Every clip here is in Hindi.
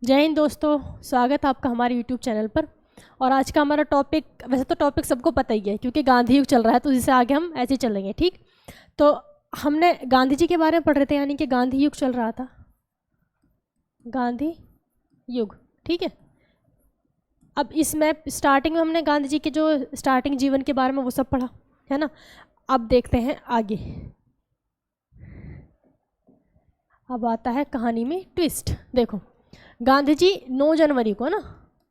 जय हिंद दोस्तों, स्वागत है आपका हमारे YouTube चैनल पर। और आज का हमारा टॉपिक, वैसे तो टॉपिक सबको पता ही है क्योंकि गांधी युग चल रहा है, तो इससे आगे हम ऐसे ही चलेंगे। ठीक, तो हमने गांधी जी के बारे में पढ़ रहे थे, यानी कि गांधी युग चल रहा था, गांधी युग। ठीक है, अब इसमें स्टार्टिंग में हमने गांधी जी के जो स्टार्टिंग जीवन के बारे में वो सब पढ़ा है ना। अब देखते हैं आगे। अब आता है कहानी में ट्विस्ट। देखो, गांधी जी 9 जनवरी को ना,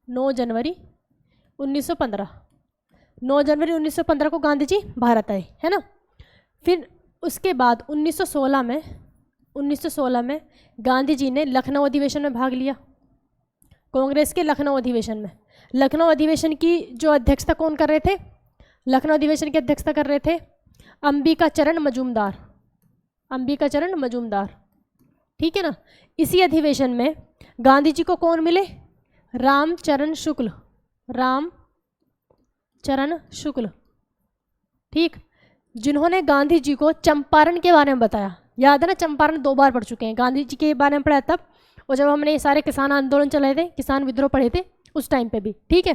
9 जनवरी 1915, 9 जनवरी 1915 को गांधी जी भारत आए, है ना। फिर उसके बाद 1916 में गांधी जी ने लखनऊ अधिवेशन में भाग लिया, कांग्रेस के लखनऊ अधिवेशन में। लखनऊ अधिवेशन की जो अध्यक्षता कौन कर रहे थे? लखनऊ अधिवेशन की अध्यक्षता कर रहे थे अंबिका चरण मजूमदार, अंबिका चरण मजूमदार। ठीक है ना। इसी अधिवेशन में गांधी जी को कौन मिले? रामचरण शुक्ल, रामचरण शुक्ल। ठीक, जिन्होंने गांधी जी को चंपारण के बारे में बताया। याद है ना, चंपारण 2 बार पढ़ चुके हैं, गांधी जी के बारे में पढ़ा तब, और जब हमने ये सारे किसान आंदोलन चलाए थे, किसान विद्रोह पढ़े थे उस टाइम पे भी। ठीक है,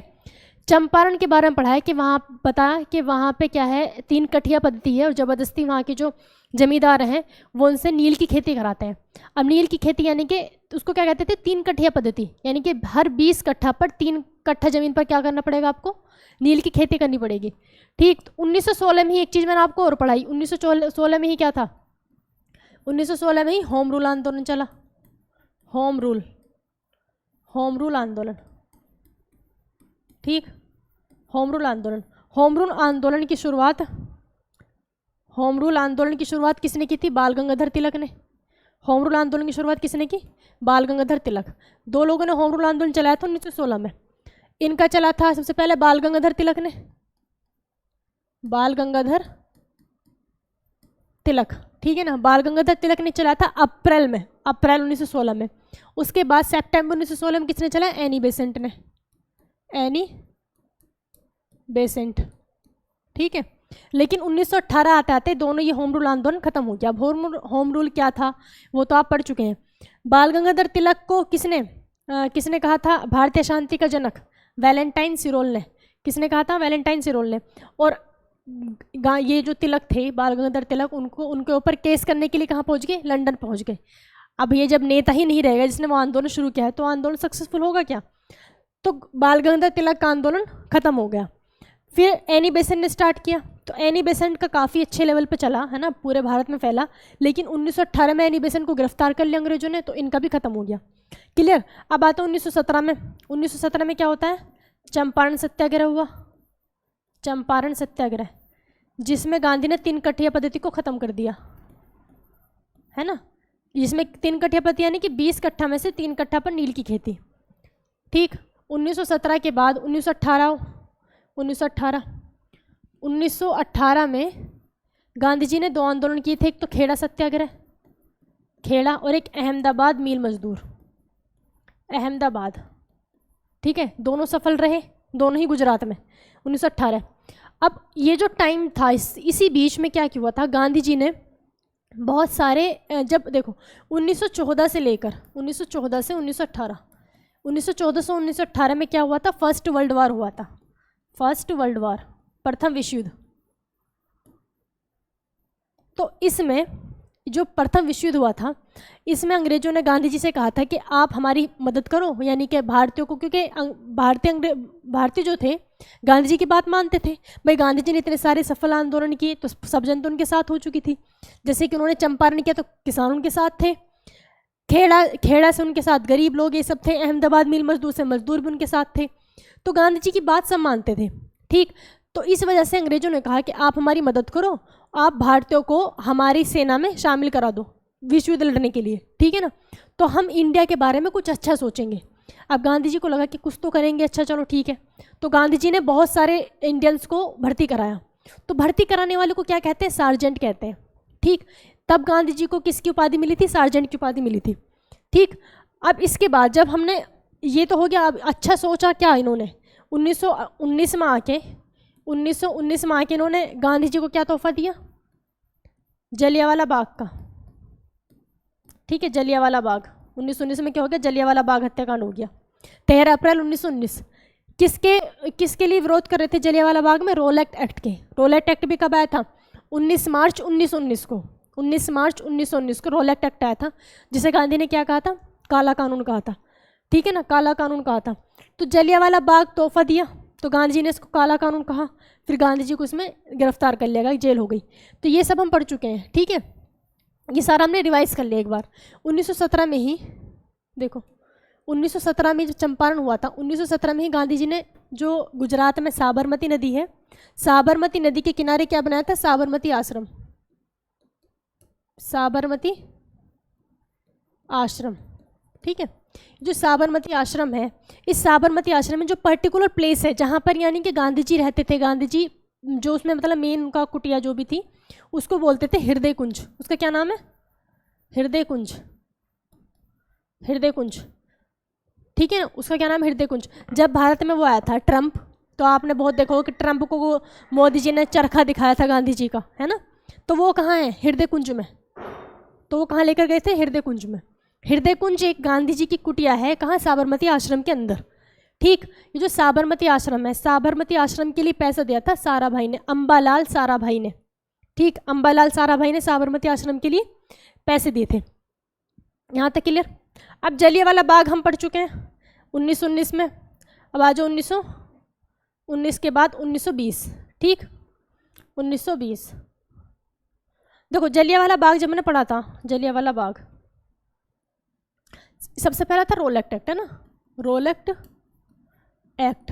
चंपारण के बारे में पढ़ा है कि वहाँ बताया कि वहाँ पे क्या है, 3 कठिया पद्धति है और ज़बरदस्ती वहाँ के जो जमींदार हैं वो उनसे नील की खेती कराते हैं। अब नील की खेती यानी कि उसको क्या कहते थे? 3 कठिया पद्धति, यानी कि हर 20 कट्ठा पर 3 कट्ठा ज़मीन पर क्या करना पड़ेगा आपको? नील की खेती करनी पड़ेगी। ठीक, तो 1916 में ही एक चीज़ मैंने आपको और पढ़ाई। 1916 में ही क्या था? 1916 में ही होम रूल आंदोलन चला, होम रूल आंदोलन। ठीक, होम रूल आंदोलन। होम रूल आंदोलन की शुरुआत, होम रूल आंदोलन की शुरुआत किसने की थी? बाल गंगाधर तिलक ने। होम रूल आंदोलन की शुरुआत किसने की? बाल गंगाधर तिलक। 2 लोगों ने होम रूल आंदोलन चलाया था 1916 में। इनका चला था सबसे पहले बाल गंगाधर तिलक ने, बाल गंगाधर तिलक। ठीक है ना, बाल गंगाधर तिलक ने चलाया था अप्रैल 1916 में। उसके बाद सितंबर 1916 में किसने चलाया? एनी बेसेंट ने, एनी बेसेंट। ठीक है, लेकिन 1918 आते आते दोनों ये होम रूल आंदोलन खत्म हो गया। अब होम रूल क्या था वो तो आप पढ़ चुके हैं। बाल गंगाधर तिलक को किसने कहा था भारतीय शांति का जनक? वैलेंटाइन सिरोल ने। किसने कहा था? वैलेंटाइन सिरोल ने। और ये जो तिलक थे, बाल गंगाधर तिलक, उनके ऊपर केस करने के लिए कहाँ पहुँच गए? लंदन पहुँच गए। अब ये जब नेता ही नहीं रहेगा जिसने वो आंदोलन शुरू किया है, तो आंदोलन सक्सेसफुल होगा क्या? तो बाल गंगाधर तिलक का आंदोलन खत्म हो गया। फिर एनी बेसेंट ने स्टार्ट किया, तो एनी बेसेंट का काफ़ी अच्छे लेवल पे चला, है ना, पूरे भारत में फैला। लेकिन 1918 में एनी बेसेंट को गिरफ्तार कर लिया अंग्रेजों ने, तो इनका भी खत्म हो गया। क्लियर। अब आता है 1917 में। 1917 में क्या होता है? चंपारण सत्याग्रह हुआ, चंपारण सत्याग्रह, जिसमें गांधी ने 3 कठिया पद्धति को ख़त्म कर दिया, है ना। जिसमें 3 कठिया पद्धति यानी कि 20 कट्ठा में से 3 कट्ठा पर नील की खेती। ठीक, 1917 के बाद 1918 में गांधी जी ने 2 आंदोलन किए थे। एक तो खेड़ा सत्याग्रह, खेड़ा, और एक अहमदाबाद मील मजदूर, अहमदाबाद। ठीक है, दोनों सफल रहे, दोनों ही गुजरात में, 1918। अब ये जो टाइम था, इसी बीच में क्या हुआ था? गांधी जी ने बहुत सारे, जब देखो 1914 से लेकर 1914 से 1918, 1914 से 1918 में क्या हुआ था? फर्स्ट वर्ल्ड वॉर हुआ था, फर्स्ट वर्ल्ड वॉर, प्रथम विश्व युद्ध। तो इसमें जो प्रथम विश्व युद्ध हुआ था, इसमें अंग्रेजों ने गांधी जी से कहा था कि आप हमारी मदद करो, यानी कि भारतीयों को, क्योंकि भारतीय जो थे गांधी जी की बात मानते थे। भाई गांधी जी ने इतने सारे सफल आंदोलन किए, तो सब जनता उनके साथ हो चुकी थी। जैसे कि उन्होंने चंपारण किया तो किसान उनके साथ थे, खेड़ा से उनके साथ गरीब लोग ये सब थे, अहमदाबाद मिल मजदूर से मजदूर भी उनके साथ थे। तो गांधी जी की बात सब मानते थे। ठीक, तो इस वजह से अंग्रेजों ने कहा कि आप हमारी मदद करो, आप भारतीयों को हमारी सेना में शामिल करा दो विश्व युद्ध लड़ने के लिए। ठीक है ना, तो हम इंडिया के बारे में कुछ अच्छा सोचेंगे। अब गांधी जी को लगा कि कुछ तो करेंगे अच्छा, चलो ठीक है। तो गांधी जी ने बहुत सारे इंडियंस को भर्ती कराया। तो भर्ती कराने वाले को क्या कहते हैं? सार्जेंट कहते हैं। ठीक, तब गांधी जी को किसकी उपाधि मिली थी? सार्जेंट की उपाधि मिली थी। ठीक, अब इसके बाद जब हमने, ये तो हो गया, अब अच्छा सोचा क्या इन्होंने? 1919 में आके 1919 में आके इन्होंने गांधी जी को क्या तोहफा दिया? जलियांवाला बाग का। ठीक है, जलियांवाला बाग 1919 में क्या हो गया, जलियांवाला बाग हत्याकांड हो गया। 13 अप्रैल 1919 किसके लिए विरोध कर रहे थे जलियांवाला बाग में? रोलेट एक्ट के। रोलेट एक्ट भी कब आया था? 19 मार्च 1919 को। 19 मार्च 1919 को रोलेट एक्ट आया था, जिसे गांधी ने क्या कहा था? काला कानून कहा था। ठीक है ना, काला कानून कहा था। तो जलियांवाला बाग तोहफा दिया, तो गांधी जी ने इसको काला कानून कहा, फिर गांधी जी को इसमें गिरफ्तार कर लिया गया, जेल हो गई। तो ये सब हम पढ़ चुके हैं। ठीक है, ये सारा हमने रिवाइज कर लिया एक बार। 1917 में ही देखो, 1917 में जो चंपारण हुआ था, 1917 में ही गांधी जी ने जो गुजरात में साबरमती नदी है, साबरमती नदी के किनारे क्या बनाया था? साबरमती आश्रम। साबरमती आश्रम। ठीक है, जो साबरमती आश्रम है, इस साबरमती आश्रम में जो पर्टिकुलर प्लेस है जहाँ पर यानी कि गांधी जी रहते थे, गांधी जी जो उसमें मतलब मेन उनका कुटिया जो भी थी, उसको बोलते थे हृदय कुंज। उसका क्या नाम है? हृदय कुंज। हृदय कुंज, ठीक है ना, उसका क्या नाम? हृदय कुंज। जब भारत में वो आया था ट्रंप, तो आपने बहुत देखा हो कि ट्रंप को वो मोदी जी ने चरखा दिखाया था गांधी जी का, है ना। तो वो कहाँ है? हृदय कुंज में। तो वो कहाँ लेकर गए थे? हृदय कुंज में। हृदय कुंज एक गांधी जी की कुटिया है, कहाँ? साबरमती आश्रम के अंदर। ठीक, ये जो साबरमती आश्रम है, साबरमती आश्रम के लिए पैसा दिया था साराभाई ने, अंबालाल साराभाई ने। ठीक, अंबालाल साराभाई ने साबरमती आश्रम के लिए पैसे दिए थे। यहाँ तक क्लियर? अब जलियांवाला बाग हम पढ़ चुके हैं 1919 में। अब आ जाओ 1919 के बाद 1920। ठीक, 1920 देखो, जलियांवाला बाग जब मैंने पढ़ा था, जलियांवाला बाग सबसे पहला था रोलेट एक्ट, है ना। रोलेट एक्ट,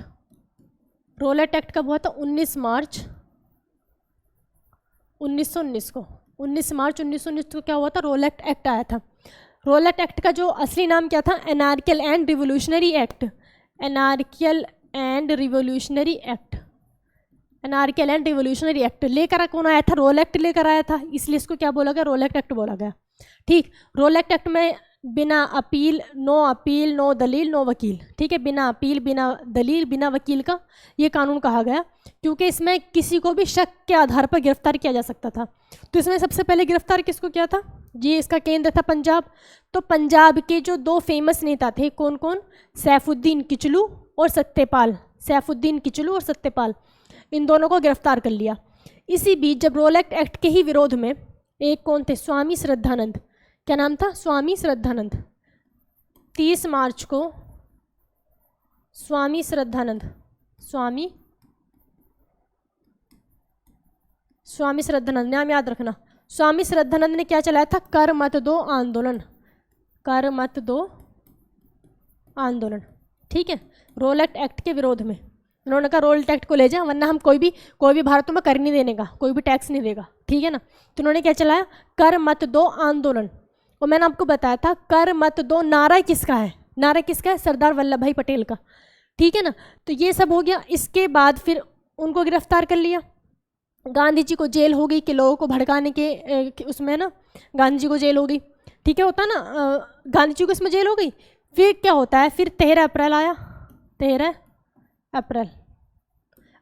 रोलेट एक्ट कब हुआ था? 19 मार्च 1919 को। 19 मार्च 1919 को क्या हुआ था? रोलेट एक्ट आया था। रोलेट एक्ट का जो असली नाम क्या था? Anarchical and revolutionary act. Anarchical and revolutionary act. Anarchical and revolutionary act लेकर कौन आया था? रोलेट लेकर आया था, इसलिए इसको क्या बोला गया? रोलेट एक्ट बोला गया। ठीक, रोलेट एक्ट में बिना अपील, नो दलील, नो वकील। ठीक है, बिना अपील, बिना दलील, बिना वकील का ये कानून कहा गया, क्योंकि इसमें किसी को भी शक के आधार पर गिरफ्तार किया जा सकता था। तो इसमें सबसे पहले गिरफ्तार किसको किया था? जी, इसका केंद्र था पंजाब। तो पंजाब के जो दो फेमस नेता थे, कौन कौन? सैफुद्दीन किचलू और सत्यपाल। सैफुद्दीन किचलू और सत्यपाल, इन दोनों को गिरफ्तार कर लिया। इसी बीच जब रोलेट एक्ट के ही विरोध में एक कौन थे? स्वामी श्रद्धानंद। क्या नाम था? स्वामी श्रद्धानंद। 30 मार्च को स्वामी श्रद्धानंद, स्वामी श्रद्धानंद, नाम याद रखना। स्वामी श्रद्धानंद ने क्या चलाया था? कर मत दो आंदोलन। कर मत दो आंदोलन। ठीक है, रोलेट एक्ट के विरोध में उन्होंने कहा रोलेट एक्ट को ले जाए, वरना हम कोई भी भारत में कर नहीं देने का, कोई भी टैक्स नहीं देगा। ठीक है ना, तो उन्होंने क्या चलाया? कर मत दो आंदोलन। और मैंने आपको बताया था कर मत दो नारा किसका है? नारा किसका है? सरदार वल्लभ भाई पटेल का। ठीक है ना, तो ये सब हो गया। इसके बाद फिर उनको गिरफ्तार कर लिया, गांधी जी को जेल हो गई कि लोगों को भड़काने के उसमें ना गांधी जी को जेल हो गई। ठीक है, होता ना, गांधी जी को इसमें जेल हो गई। फिर क्या होता है? फिर 13 अप्रैल आया। 13 अप्रैल,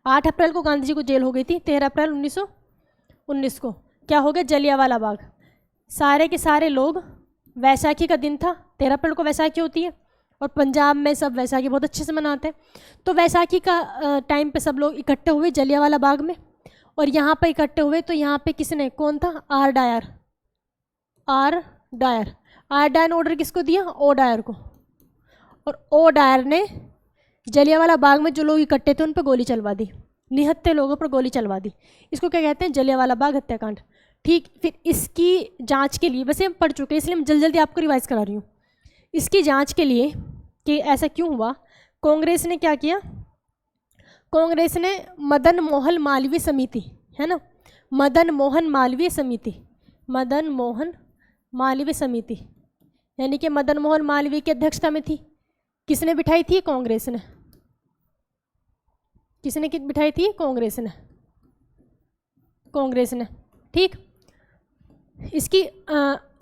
8 अप्रैल को गांधी जी को जेल हो गई थी। 13 अप्रैल 1919 को क्या हो गया? जलियांवाला बाग। सारे के सारे लोग, वैसाखी का दिन था, 13 अप्रैल को वैसाखी होती है, और पंजाब में सब वैसाखी बहुत अच्छे से मनाते हैं। तो वैसाखी का टाइम पे सब लोग इकट्ठे हुए जलियांवाला बाग में, और यहाँ पे इकट्ठे हुए तो यहाँ पे किसने, कौन था? R Dyer. आर डायर ने ऑर्डर किसको दिया? ओ डायर को। और ओ डायर ने जलियांवाला बाग में जो लोग इकट्ठे थे उन पर गोली चलवा दी, निहत्थे लोगों पर गोली चलवा दी। इसको क्या कहते हैं? जलियांवाला बाग हत्याकांड। ठीक, फिर इसकी जांच के लिए, वैसे हम पढ़ चुके हैं इसलिए मैं जल्दी जल्दी आपको रिवाइज करा रही हूँ। इसकी जांच के लिए कि ऐसा क्यों हुआ, कांग्रेस ने क्या किया? कांग्रेस ने मदन मोहन मालवीय समिति, है ना, मदन मोहन मालवीय समिति, मदन मोहन मालवीय समिति, यानी कि मदन मोहन मालवीय की अध्यक्षता में थी। किसने बिठाई थी? कांग्रेस ने। किसने बिठाई थी? कांग्रेस ने। कांग्रेस ने। ठीक, इसकी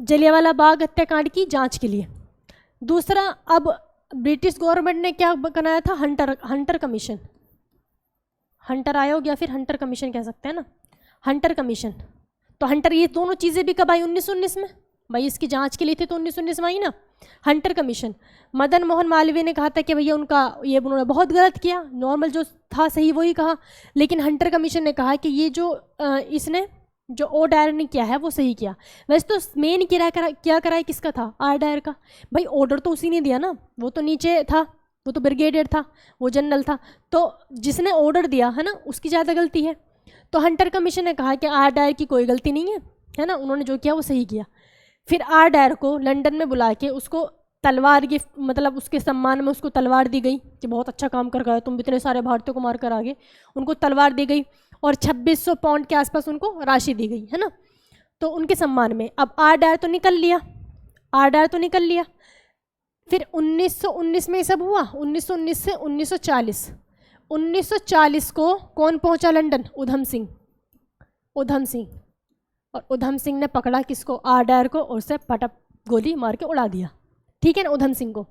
जलियांवाला बाग हत्याकांड की जांच के लिए। दूसरा, अब ब्रिटिश गवर्नमेंट ने क्या बनाया था? हंटर कमीशन, हंटर आयोग या फिर हंटर कमीशन कह सकते हैं ना, हंटर कमीशन। तो हंटर, ये दोनों चीज़ें भी कब आई? 1919 में। भाई इसकी जांच के लिए थी तो 1919 में आई ना हंटर कमीशन। मदन मोहन मालवीय ने कहा था कि भैया उनका ये उन्होंने बहुत गलत किया, नॉर्मल जो था सही वही कहा, लेकिन हंटर कमीशन ने कहा कि ये जो इसने जो ओ डायर ने किया है वो सही किया। वैसे तो मेन क्या कराए किसका था, आर डायर का। भाई ऑर्डर तो उसी ने दिया ना, वो तो नीचे था, वो तो ब्रिगेडियर था, वो जनरल था, तो जिसने ऑर्डर दिया है ना उसकी ज़्यादा गलती है। तो हंटर कमीशन ने कहा कि आर डायर की कोई गलती नहीं है ना, उन्होंने जो किया वो सही किया। फिर आर डायर को लंदन में बुला के उसको तलवार गिफ्ट, मतलब उसके सम्मान में उसको तलवार दी गई कि बहुत अच्छा काम कर गए तुम, इतने सारे भारतीयों को मार कर आगे। उनको तलवार दी गई और 2600 पाउंड के आसपास उनको राशि दी गई है ना, तो उनके सम्मान में। अब आर डायर तो निकल लिया, आर डायर तो निकल लिया। फिर 1919 में ये सब हुआ, 1919 से 1940। 1940 को कौन पहुंचा लंदन, उधम सिंह। उधम सिंह, और उधम सिंह ने पकड़ा किसको, आर डायर को, और उसे पटक गोली मार के उड़ा दिया, ठीक है ना, उधम सिंह को।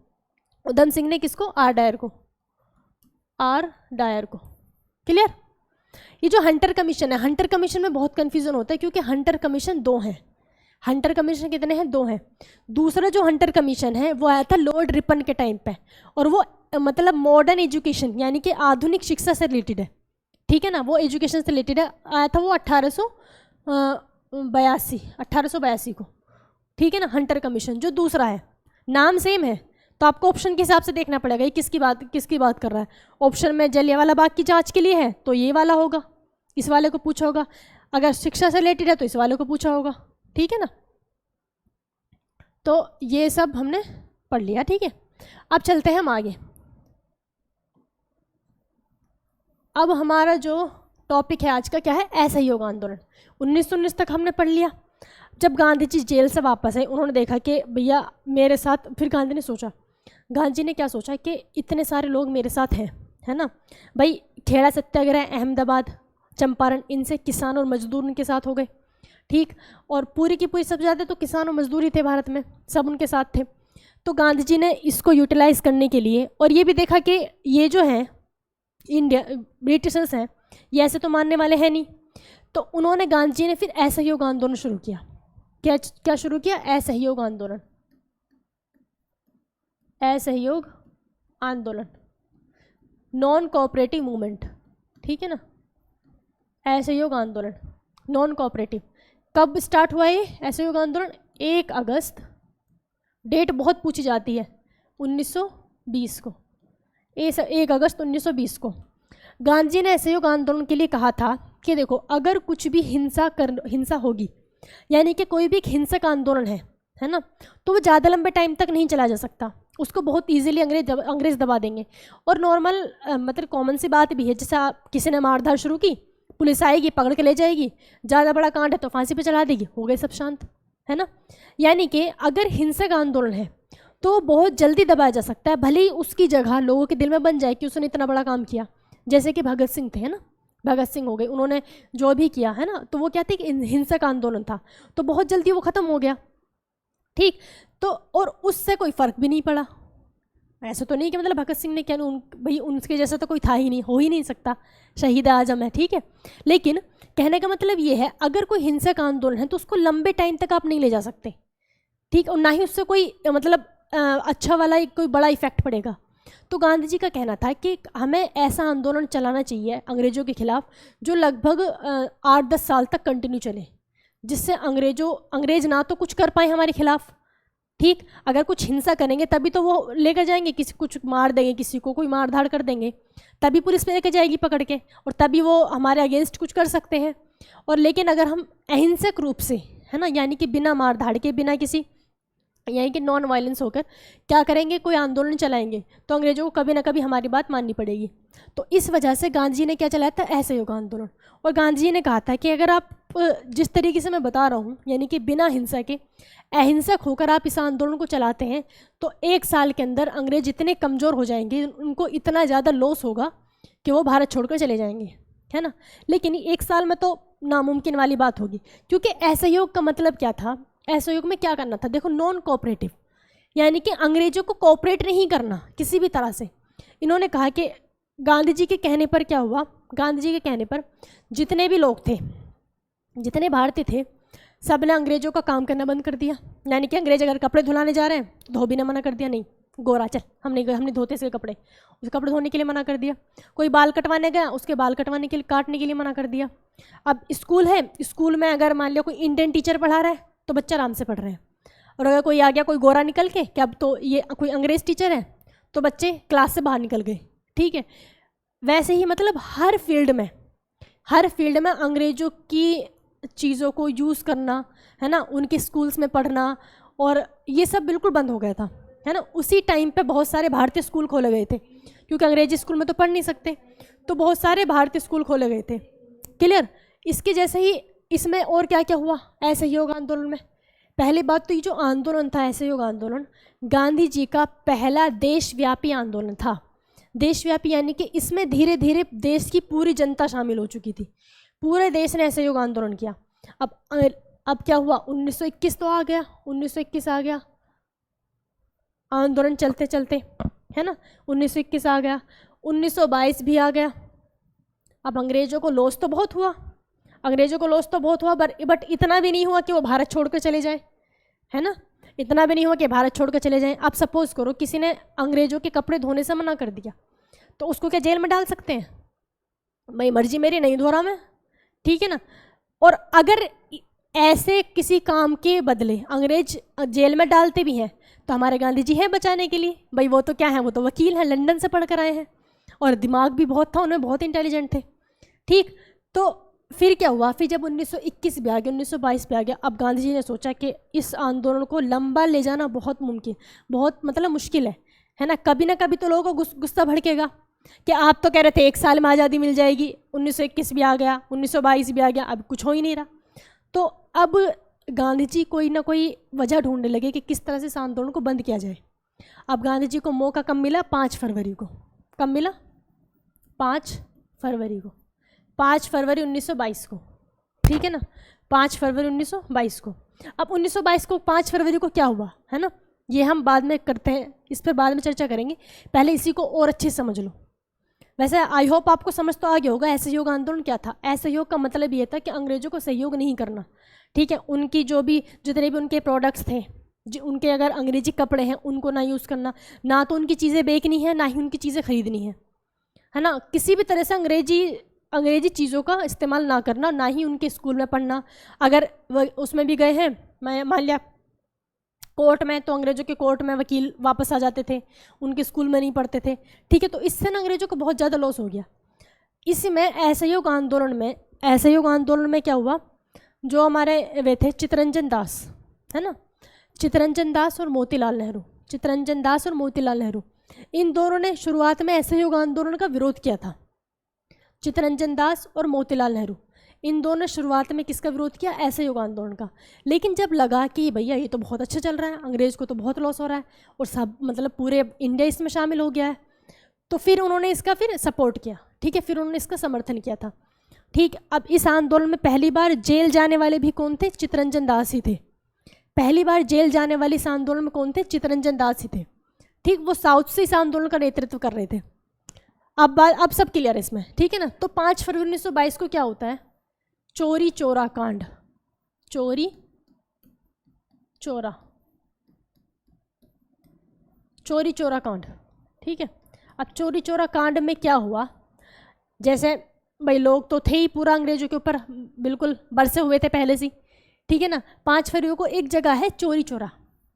उधम सिंह ने किसको, आर डायर को, आर डायर को। क्लियर। ये जो हंटर कमीशन है, हंटर कमीशन में बहुत कंफ्यूजन होता है क्योंकि हंटर कमीशन दो हैं। हंटर कमीशन कितने हैं, दो हैं। दूसरा जो हंटर कमीशन है वो आया था लॉर्ड रिपन के टाइम पे, और वो मतलब मॉडर्न एजुकेशन यानी कि आधुनिक शिक्षा से रिलेटेड है, ठीक है ना, वो एजुकेशन से रिलेटेड है। आया था वो 1882 को, ठीक है ना, हंटर कमीशन। जो दूसरा है नाम सेम है, तो आपको ऑप्शन के हिसाब से देखना पड़ेगा ये किसकी बात कर रहा है। ऑप्शन में जलियांवाला बाग की जांच के लिए है तो ये वाला होगा, इस वाले को पूछा होगा। अगर शिक्षा से रिलेटेड है तो इस वाले को पूछा होगा, ठीक है ना। तो ये सब हमने पढ़ लिया, ठीक है। अब चलते हैं हम आगे। अब हमारा जो टॉपिक है आज का क्या है, असहयोग आंदोलन। 1919 तक हमने पढ़ लिया। जब गांधी जी जेल से वापस आए, उन्होंने देखा कि भैया मेरे साथ, फिर गांधी ने क्या सोचा कि इतने सारे लोग मेरे साथ हैं, है ना भाई। खेड़ा सत्याग्रह, अहमदाबाद, चंपारण, इनसे किसान और मजदूर उनके साथ हो गए, ठीक। और पूरी की पूरी सबसे ज़्यादा तो किसान और मजदूर ही थे भारत में, सब उनके साथ थे। तो गांधी जी ने इसको यूटिलाइज करने के लिए, और ये भी देखा कि ये जो हैं इंडिया ब्रिटिशर्स हैं ये ऐसे तो मानने वाले हैं नहीं, तो उन्होंने, गांधी जी ने फिर असहयोग आंदोलन शुरू किया। क्या शुरू किया, असहयोग आंदोलन। असहयोग आंदोलन, नॉन कोऑपरेटिव मूवमेंट, ठीक है ना, असहयोग आंदोलन नॉन कोऑपरेटिव। कब स्टार्ट हुआ ये असहयोग आंदोलन, 1 अगस्त, डेट बहुत पूछी जाती है, 1920 को, 1 अगस्त 1920 को। गांधी जी ने असहयोग आंदोलन के लिए कहा था कि देखो अगर कुछ भी हिंसा होगी, यानी कि कोई भी एक हिंसक आंदोलन है ना, तो वो ज़्यादा लंबे टाइम तक नहीं चला जा सकता, उसको बहुत इजीली अंग्रेज दबा देंगे। और नॉर्मल मतलब कॉमन सी बात भी है, जैसे किसी ने मारधाड़ शुरू की, पुलिस आएगी पकड़ के ले जाएगी, ज़्यादा बड़ा कांड है तो फांसी पे चला देगी, हो गए सब शांत, है ना। यानी कि अगर हिंसक आंदोलन है तो बहुत जल्दी दबाया जा सकता है, भले ही उसकी जगह लोगों के दिल में बन जाए कि उसने इतना बड़ा काम किया। जैसे कि भगत सिंह थे, है ना, भगत सिंह हो गए, उन्होंने जो भी किया है ना, तो वो क्या थे कि हिंसक आंदोलन था, तो बहुत जल्दी वो ख़त्म हो गया, ठीक। तो और उससे कोई फ़र्क भी नहीं पड़ा। ऐसा तो नहीं कि मतलब भगत सिंह ने क्या, भाई उनके जैसा तो कोई था ही नहीं, हो ही नहीं सकता, शहीद आजम है, ठीक है। लेकिन कहने का मतलब ये है, अगर कोई हिंसक आंदोलन है तो उसको लंबे टाइम तक आप नहीं ले जा सकते, ठीक, और ना ही उससे कोई मतलब अच्छा वाला कोई बड़ा इफेक्ट पड़ेगा। तो गांधी जी का कहना था कि हमें ऐसा आंदोलन चलाना चाहिए अंग्रेज़ों के खिलाफ जो लगभग 8-10 साल तक कंटिन्यू चले, जिससे अंग्रेज ना तो कुछ कर पाए हमारे खिलाफ, ठीक। अगर कुछ हिंसा करेंगे तभी तो वो लेकर जाएंगे, किसी कुछ मार देंगे, किसी को कोई मार धाड़ कर देंगे, तभी पुलिस पे लेकर जाएगी पकड़ के, और तभी वो हमारे अगेंस्ट कुछ कर सकते हैं। और लेकिन अगर हम अहिंसक रूप से, है ना, यानी कि बिना मार धाड़ के, बिना किसी, यानी कि नॉन वायलेंस होकर क्या करेंगे, कोई आंदोलन चलाएंगे, तो अंग्रेजों को कभी ना कभी हमारी बात माननी पड़ेगी। तो इस वजह से गांधी जी ने क्या चलाया था, असहयोग आंदोलन। और गांधी जी ने कहा था कि अगर आप जिस तरीके से मैं बता रहा हूँ, यानी कि बिना हिंसा के अहिंसक होकर आप इस आंदोलन को चलाते हैं, तो 1 साल के अंदर अंग्रेज इतने कमज़ोर हो जाएंगे, उनको इतना ज़्यादा लॉस होगा कि वो भारत छोड़कर चले जाएंगे, है ना। लेकिन 1 साल में तो नामुमकिन वाली बात होगी, क्योंकि असहयोग का मतलब क्या था, असहयोग में क्या करना था, देखो नॉन कोऑपरेटिव, यानी कि अंग्रेजों को कोऑपरेट नहीं करना किसी भी तरह से। इन्होंने कहा कि गांधी जी के कहने पर क्या हुआ, गांधी जी के कहने पर जितने भी लोग थे, जितने भारतीय थे, सब ने अंग्रेजों का काम करना बंद कर दिया। यानी कि अंग्रेज अगर कपड़े धुलाने जा रहे हैं तो धोबी ने मना कर दिया, नहीं गोरा चल, हमने धोते से कपड़े, उसके कपड़े धोने के लिए मना कर दिया। कोई बाल कटवाने गया, उसके बाल कटवाने के लिए काटने के लिए मना कर दिया। अब स्कूल है, स्कूल में अगर मान लिया कोई इंडियन टीचर पढ़ा रहा है तो बच्चा आराम से पढ़ रहे हैं, और अगर कोई आ गया कोई गोरा निकल के कि अब तो ये कोई अंग्रेज टीचर है तो बच्चे क्लास से बाहर निकल गए। ठीक है, वैसे ही मतलब हर फील्ड में अंग्रेज़ों की चीज़ों को यूज़ करना, है ना, उनके स्कूल्स में पढ़ना, और ये सब बिल्कुल बंद हो गया था, है ना। उसी टाइम पे बहुत सारे भारतीय स्कूल खोले गए थे, क्योंकि अंग्रेजी स्कूल में तो पढ़ नहीं सकते, तो बहुत सारे भारतीय स्कूल खोले गए थे। क्लियर। इसके जैसे ही इसमें और क्या क्या हुआ असहयोग आंदोलन में। पहली बात तो ये जो आंदोलन था असहयोग आंदोलन, गांधी जी का पहला देशव्यापी आंदोलन था। देशव्यापी यानी कि इसमें धीरे धीरे देश की पूरी जनता शामिल हो चुकी थी, पूरे देश ने असहयोग आंदोलन किया। अब क्या हुआ, 1921 तो आ गया, 1921 आ गया, आंदोलन चलते चलते, है ना, 1921 आ गया, 1922 भी आ गया। अब अंग्रेज़ों को लॉस तो बहुत हुआ, बट इतना भी नहीं हुआ कि वो भारत छोड़कर चले जाए, है ना, इतना भी नहीं हुआ कि भारत छोड़कर चले जाएं। आप सपोज करो किसी ने अंग्रेज़ों के कपड़े धोने से मना कर दिया, तो उसको क्या जेल में डाल सकते हैं? भाई मर्जी मेरी, नहीं धो रहा मैं, ठीक है ना। और अगर ऐसे किसी काम के बदले अंग्रेज जेल में डालते भी हैं तो हमारे गांधी जी हैं बचाने के लिए। भाई वो तो क्या है, वो तो वकील हैं, लंदन से पढ़ कर आए हैं, और दिमाग भी बहुत था, उन्हें बहुत इंटेलिजेंट थे। ठीक, तो फिर क्या हुआ, फिर जब 1921 भी आ गया, 1922 भी आ गया, अब गांधी जी ने सोचा कि इस आंदोलन को लंबा ले जाना बहुत मुश्किल है ना, कभी ना कभी तो लोगों को गुस्सा भड़केगा कि आप तो कह रहे थे 1 साल में आज़ादी मिल जाएगी, 1921 भी आ गया, 1922 भी आ गया, अब कुछ हो ही नहीं रहा। तो अब गांधी जी कोई ना कोई वजह ढूंढने लगे कि किस तरह से इस आंदोलन को बंद किया जाए। अब गांधी जी को मौका कब मिला, 5 फरवरी को। कब मिला? 5 फरवरी को, 5 फरवरी 1922 को, ठीक है ना, 5 फरवरी 1922 को। अब 1922 को 5 फरवरी को क्या हुआ, है ना, ये हम बाद में करते हैं, इस पर बाद में चर्चा करेंगे, पहले इसी को और अच्छे से समझ लो। वैसे आई होप आपको समझ तो आ गया होगा असहयोग आंदोलन क्या था। असहयोग का मतलब ये था कि अंग्रेजों को सहयोग नहीं करना, ठीक है, उनकी जितने भी उनके प्रोडक्ट्स थे, जो उनके अगर अंग्रेजी कपड़े हैं उनको ना यूज़ करना, ना तो उनकी चीज़ें बेचनी है, ना ही उनकी चीज़ें खरीदनी है ना, किसी भी तरह से अंग्रेजी चीज़ों का इस्तेमाल ना करना, ना ही उनके स्कूल में पढ़ना। अगर उसमें भी गए हैं, मैं मान लिया कोर्ट में, तो अंग्रेज़ों के कोर्ट में वकील वापस आ जाते थे, उनके स्कूल में नहीं पढ़ते थे, ठीक है। तो इससे ना अंग्रेज़ों को बहुत ज़्यादा लॉस हो गया। इसमें असहयोग आंदोलन में क्या हुआ, जो हमारे वे थे चित्तरंजन दास, है ना, चित्तरंजन दास और मोतीलाल नेहरू, इन दोनों ने शुरुआत में असहयोग आंदोलन का विरोध किया था। चित्तरंजन दास और मोतीलाल नेहरू, इन दोनों ने शुरुआत में किसका विरोध किया, असहयोग आंदोलन का। लेकिन जब लगा कि भैया ये तो बहुत अच्छा चल रहा है, अंग्रेज़ को तो बहुत लॉस हो रहा है और सब पूरे इंडिया इसमें शामिल हो गया है, तो फिर उन्होंने इसका फिर सपोर्ट किया, ठीक है, फिर उन्होंने इसका समर्थन किया था। ठीक, अब इस आंदोलन में पहली बार जेल जाने वाले भी कौन थे, चित्तरंजन दास ही थे। पहली बार जेल जाने वाले इस आंदोलन में कौन थे, चित्तरंजन दास ही थे। ठीक, वो साउथ से इस आंदोलन का नेतृत्व कर रहे थे। अब सब क्लियर है इसमें, ठीक है ना। तो 5 फरवरी 1922 को क्या होता है, चोरी चोरा कांड, चोरी चोरा कांड, ठीक है। अब चोरी चोरा कांड में क्या हुआ, जैसे भाई लोग तो थे ही पूरा अंग्रेजों के ऊपर बिल्कुल बरसे हुए थे पहले से, ठीक है ना। 5 फरवरी को एक जगह है चोरी चोरा,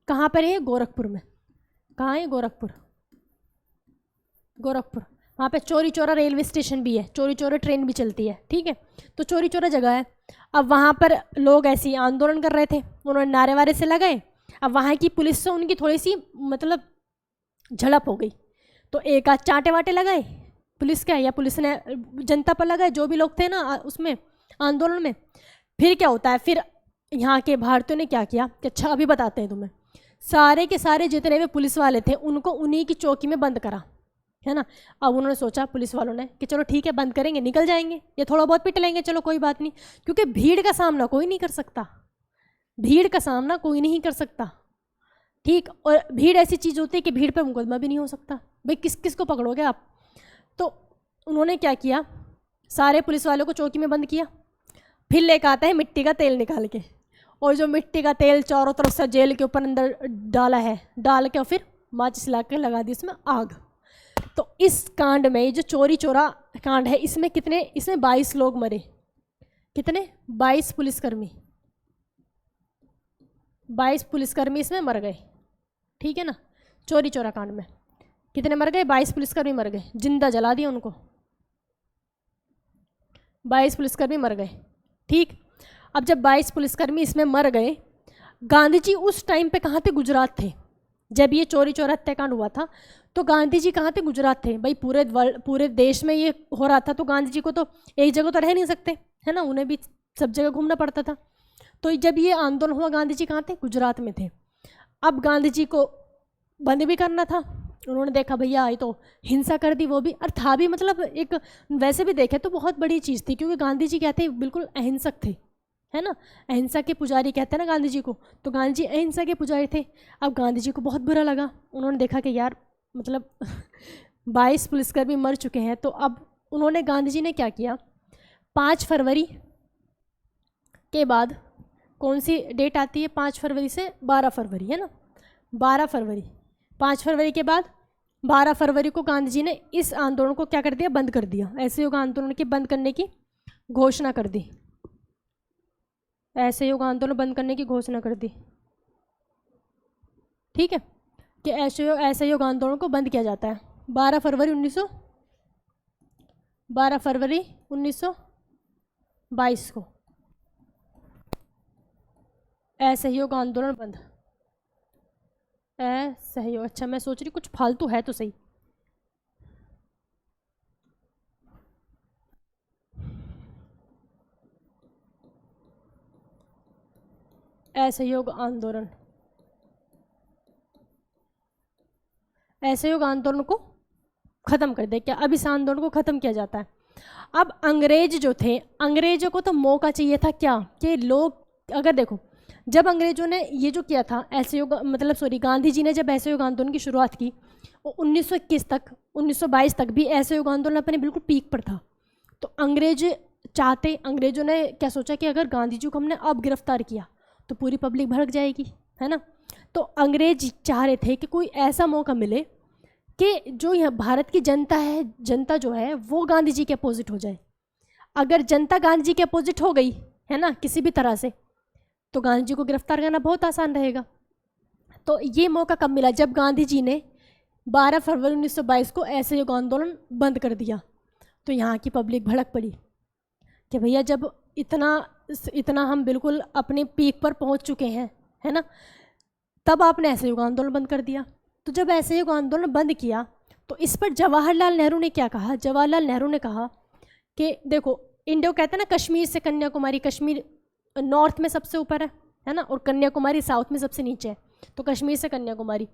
कहाँ पर है, गोरखपुर में। कहाँ है, गोरखपुर, वहाँ पे चोरी चोरा रेलवे स्टेशन भी है, चोरी चोरा ट्रेन भी चलती है, ठीक है। तो चोरी चोरा जगह है। अब वहाँ पर लोग ऐसे ही आंदोलन कर रहे थे, उन्होंने नारे वारे से लगाए। अब वहाँ की पुलिस से उनकी थोड़ी सी झड़प हो गई, तो एक आध चांटे वाटे लगाए पुलिस का, या पुलिस ने जनता पर लगाए, जो भी लोग थे ना उसमें आंदोलन में। फिर क्या होता है, फिर यहाँ के भारतीयों ने क्या किया कि अच्छा अभी बताते हैं तुम्हें, सारे के सारे जितने भी पुलिस वाले थे उनको उन्हीं की चौकी में बंद करा, है ना। अब उन्होंने सोचा पुलिस वालों ने कि चलो ठीक है बंद करेंगे, निकल जाएंगे, ये थोड़ा बहुत पिट लेंगे, चलो कोई बात नहीं, क्योंकि भीड़ का सामना कोई नहीं कर सकता, ठीक। और भीड़ ऐसी चीज़ होती है कि भीड़ पर मुकदमा भी नहीं हो सकता, भाई किस को पकड़ोगे आप। तो उन्होंने क्या किया, सारे पुलिस वालों को चौकी में बंद किया, फिर लेकर आता है मिट्टी का तेल निकाल के और जो मिट्टी का तेल चारों तरफ से जेल के ऊपर अंदर डाला है, डाल के और फिर माचिस ला के लगा दी उसमें आग। तो इस कांड में, जो चोरी चोरा कांड है, इसमें 22 लोग मरे। कितने? 22 पुलिसकर्मी, 22 पुलिसकर्मी इसमें मर गए। ठीक है ना। चोरी चोरा कांड में कितने मर गए? 22 पुलिसकर्मी मर गए, जिंदा जला दिया उनको। 22 पुलिसकर्मी मर गए। ठीक। अब जब 22 पुलिसकर्मी इसमें मर गए, गांधी जी उस टाइम पे कहाँ थे? गुजरात थे। जब ये चोरी चोरा हत्याकांड हुआ था तो गांधी जी कहाँ थे? गुजरात थे। भाई पूरे देश में ये हो रहा था, तो गांधी जी को तो एक जगह तो रह नहीं सकते, है ना, उन्हें भी सब जगह घूमना पड़ता था। तो जब ये आंदोलन हुआ, गांधी जी कहाँ थे? गुजरात में थे। अब गांधी जी को बंद भी करना था, उन्होंने देखा भैया ये तो हिंसा कर दी, वो भी, और था भी, मतलब एक वैसे भी देखे तो बहुत बड़ी चीज़ थी, क्योंकि गांधी जी क्या थे? बिल्कुल अहिंसक थे, है ना, अहिंसा के पुजारी कहते हैं ना गांधी जी को, तो गांधी जी अहिंसा के पुजारी थे। अब गांधी जी को बहुत बुरा लगा, उन्होंने देखा कि यार मतलब 22 पुलिसकर्मी मर चुके हैं। तो अब उन्होंने, गांधी जी ने क्या किया, 5 फरवरी के बाद, कौन सी डेट आती है? 5 फरवरी से 12 फरवरी, है ना, 12 फरवरी, 5 फरवरी के बाद 12 फरवरी को गांधी जी ने इस आंदोलन को क्या कर दिया? बंद कर दिया। असहयोग आंदोलन के बंद करने की घोषणा कर दी। असहयोग आंदोलन बंद करने की घोषणा कर दी। ठीक है, कि असहयोग आंदोलन को बंद किया जाता है 12 फरवरी 1922 को। असहयोग आंदोलन बंद। असहयोग, अच्छा मैं सोच रही कुछ फालतू है तो सही। असहयोग आंदोलन, असहयोग आंदोलन को ख़त्म कर दे। क्या अब इस आंदोलन को ख़त्म किया जाता है? अब अंग्रेज जो थे, अंग्रेजों को तो मौका चाहिए था क्या, कि लोग, अगर देखो जब अंग्रेजों ने ये जो किया था असहयोग, मतलब सॉरी, गांधी जी ने जब असहयोग आंदोलन की शुरुआत की, वो 1921 तक, 1922 तक भी असहयोग आंदोलन अपने बिल्कुल पीक पर था। तो अंग्रेजों ने क्या सोचा कि अगर गांधी जी को हमने अब गिरफ्तार किया तो पूरी पब्लिक भड़क जाएगी, है ना। तो अंग्रेज चाह रहे थे कि कोई ऐसा मौका मिले कि जो यह भारत की जनता है, जनता जो है वो गांधी जी के अपोजिट हो जाए। अगर जनता गांधी जी के अपोजिट हो गई, है ना, किसी भी तरह से, तो गांधी जी को गिरफ्तार करना बहुत आसान रहेगा। तो ये मौका कब मिला? जब गांधी जी ने 12 फरवरी 1922 को असहयोग आंदोलन बंद कर दिया। तो यहाँ की पब्लिक भड़क पड़ी कि भैया जब इतना हम बिल्कुल अपने पीक पर पहुँच चुके हैं, है ना, तब आपने असहयोग आंदोलन बंद कर दिया। तो जब असहयोग आंदोलन बंद किया तो इस पर जवाहरलाल नेहरू ने क्या कहा? जवाहरलाल नेहरू ने कहा कि देखो, इंडिया कहते हैं ना, कश्मीर से कन्याकुमारी, कश्मीर नॉर्थ में सबसे ऊपर है ना, और कन्याकुमारी साउथ में सबसे नीचे है, तो कश्मीर से कन्याकुमारी।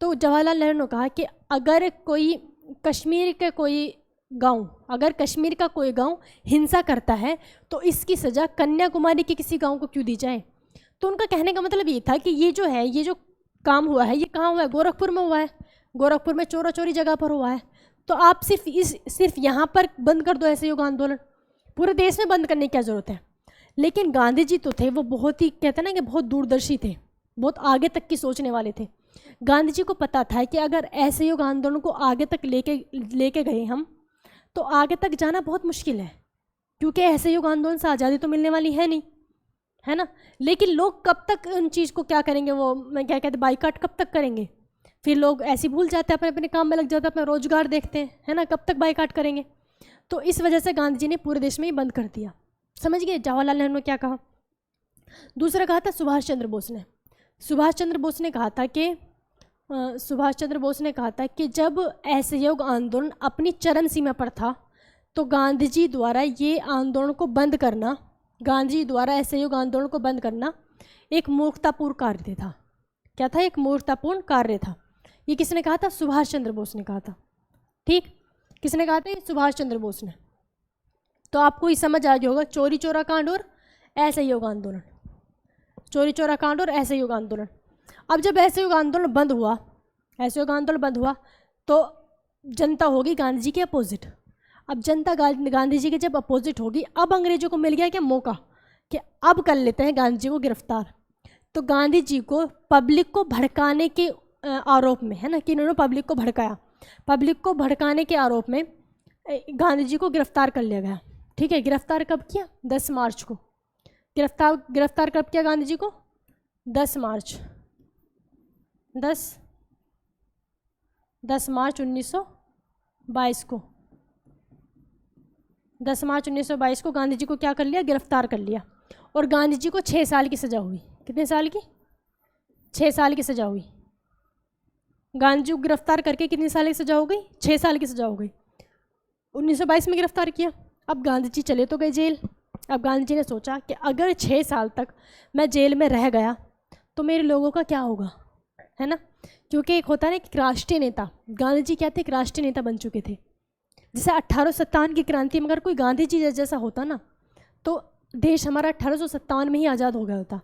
तो जवाहरलाल नेहरू ने कहा कि अगर कोई कश्मीर का कोई गांव हिंसा करता है तो इसकी सज़ा कन्याकुमारी के किसी गांव को क्यों दी जाए। तो उनका कहने का मतलब ये था कि ये जो काम हुआ है, ये कहाँ हुआ है? गोरखपुर में हुआ है। गोरखपुर में चोरा चोरी जगह पर हुआ है। तो आप सिर्फ यहाँ पर बंद कर दो असहयोग आंदोलन, पूरे देश में बंद करने की क्या ज़रूरत है। लेकिन गांधी जी तो थे वो बहुत ही, कहते हैं ना कि बहुत दूरदर्शी थे, बहुत आगे तक की सोचने वाले थे। गांधी जी को पता था कि अगर असहयोग आंदोलन को आगे तक लेके गए हम, तो आगे तक जाना बहुत मुश्किल है, क्योंकि असहयोग आंदोलन से आज़ादी तो मिलने वाली है नहीं, है ना। लेकिन लोग कब तक उन चीज़ को क्या करेंगे, वो मैं क्या कहते, बाइकाट कब तक करेंगे? फिर लोग ऐसे भूल जाते हैं, अपने अपने काम में लग जाते हैं, अपना रोजगार देखते हैं, है ना, कब तक बाइकाट करेंगे। तो इस वजह से गांधी जी ने पूरे देश में ही बंद कर दिया। समझ गए जवाहरलाल नेहरू ने क्या कहा? दूसरा कहा था सुभाष चंद्र बोस ने। सुभाष चंद्र बोस ने कहा था कि जब असहयोग आंदोलन अपनी चरम सीमा पर था तो गांधी जी द्वारा ये आंदोलन को बंद करना, गांधी जी द्वारा असहयोग आंदोलन को बंद करना एक मूर्खतापूर्ण कार्य था। क्या था? एक मूर्खतापूर्ण कार्य था। ये किसने कहा था? सुभाष चंद्र बोस ने कहा था। ठीक, किसने कहा था? ये सुभाष चंद्र बोस ने। तो आपको ये समझ आ गया होगा, चोरी चोरा कांड और असहयोग आंदोलन, चोरी चोरा कांड और असहयोग आंदोलन। अब जब असहयोग आंदोलन बंद हुआ तो जनता होगी गांधी जी के अपोजिट। अब जनता गांधी जी के जब अपोजिट होगी, अब अंग्रेजों को मिल गया क्या? मौका कि अब कर लेते हैं गांधी जी को गिरफ्तार। तो गांधी जी को पब्लिक को भड़काने के आरोप में, है ना, कि इन्होंने पब्लिक को भड़काया, पब्लिक को भड़काने के आरोप में गांधी जी को गिरफ्तार कर लिया गया। ठीक है, गिरफ्तार कब किया? 10 मार्च को। गिरफ्तार कब किया गांधी जी को? 10 मार्च 1922 को। 10 मार्च 1922 को गांधी जी को क्या कर लिया? गिरफ्तार कर लिया। और गांधी जी को 6 साल की सज़ा हुई। कितने साल की? 6 साल की सज़ा हुई। गांधी जी को गिरफ्तार करके कितनी साल की सज़ा हो गई? 6 साल की सज़ा हो गई। 1922 में गिरफ्तार किया। अब गांधी जी चले तो गए जेल। अब गांधी जी ने सोचा कि अगर 6 साल तक मैं जेल में रह गया तो मेरे लोगों का क्या होगा, है ना। क्योंकि एक होता है ना कि राष्ट्रीय नेता, गांधी जी क्या थे? एक राष्ट्रीय नेता बन चुके थे। जैसे 1857 की क्रांति में अगर कोई गांधी जी जैसा होता ना तो देश हमारा 1857 में ही आज़ाद हो गया होता।